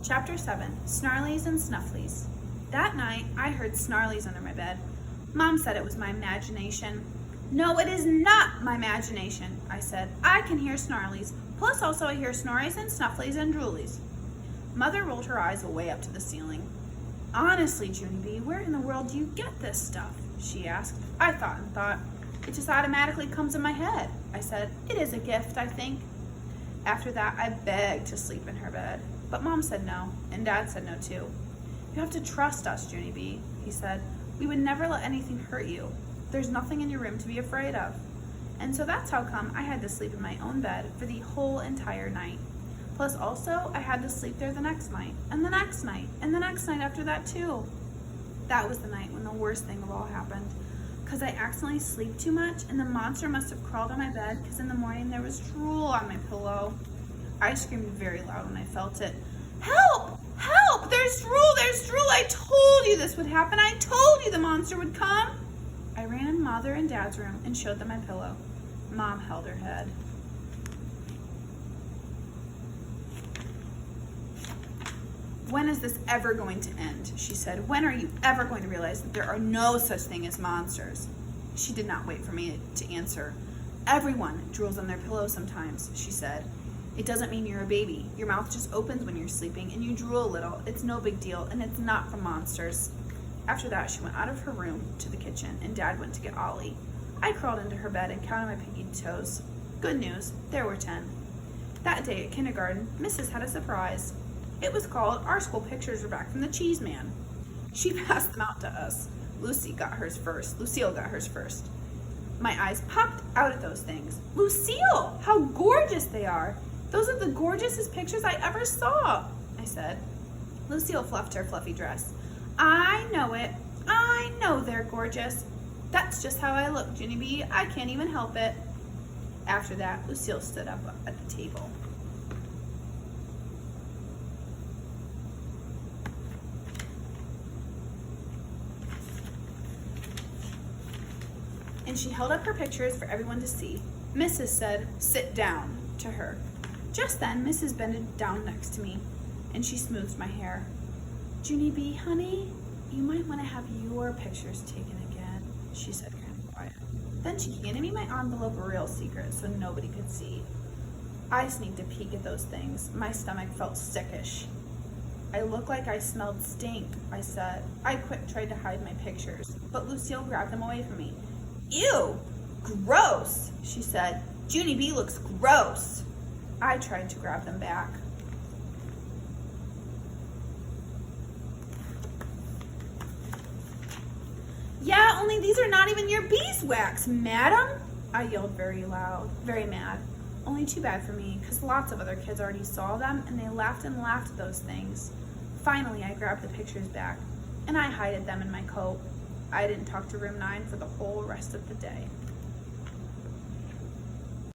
Chapter 7, Snarlies and Snufflies. That night, I heard snarlies under my bed. Mom said it was my imagination. No, it is not my imagination, I said. I can hear snarlies. Plus also I hear snories and snufflies and droolies. Mother rolled her eyes way up to the ceiling. Honestly, Junie B, where in the world do you get this stuff? She asked. I thought and thought. It just automatically comes in my head, I said. It is a gift, I think. After that, I begged to sleep in her bed. But Mom said no, and Dad said no too. You have to trust us, Junie B, he said. We would never let anything hurt you. There's nothing in your room to be afraid of. And so that's how come I had to sleep in my own bed for the whole entire night. Plus also, I had to sleep there the next night, and the next night, and the next night after that too. That was the night when the worst thing of all happened. Because I accidentally slept too much, and the monster must have crawled on my bed because in the morning there was drool on my pillow. I screamed very loud when I felt it. Help! Help! There's drool! There's drool! I told you this would happen! I told you the monster would come! I ran in Mother and Dad's room and showed them my pillow. Mom held her head. When is this ever going to end? She said. When are you ever going to realize that there are no such thing as monsters? She did not wait for me to answer. Everyone drools on their pillow sometimes, she said. It doesn't mean you're a baby. Your mouth just opens when you're sleeping and you drool a little. It's no big deal and it's not from monsters. After that, she went out of her room to the kitchen and Dad went to get Ollie. I crawled into her bed and counted my pinky toes. Good news, there were 10. That day at kindergarten, Mrs. had a surprise. It was called Our School Pictures Are Back from the Cheese Man. She passed them out to us. Lucille got hers first. My eyes popped out at those things. Lucille, how gorgeous they are. Those are the gorgeousest pictures I ever saw, I said. Lucille fluffed her fluffy dress. I know it. I know they're gorgeous. That's just how I look, Junie B. I can't even help it. After that, Lucille stood up at the table. And she held up her pictures for everyone to see. Mrs. said, "Sit down," to her. Just then, Mrs. bended down next to me, and she smoothed my hair. Junie B, honey, you might want to have your pictures taken again, she said kind of quiet. Then she handed me my envelope real secret so nobody could see. I sneaked a peek at those things. My stomach felt sickish. I look like I smelled stink, I said. I tried to hide my pictures, but Lucille grabbed them away from me. Ew, gross, she said. Junie B looks gross. I tried to grab them back. Yeah, only these are not even your beeswax, madam, I yelled very loud, very mad. Only too bad for me, because lots of other kids already saw them, and they laughed and laughed at those things. Finally, I grabbed the pictures back, and I hid them in my coat. I didn't talk to room 9 for the whole rest of the day.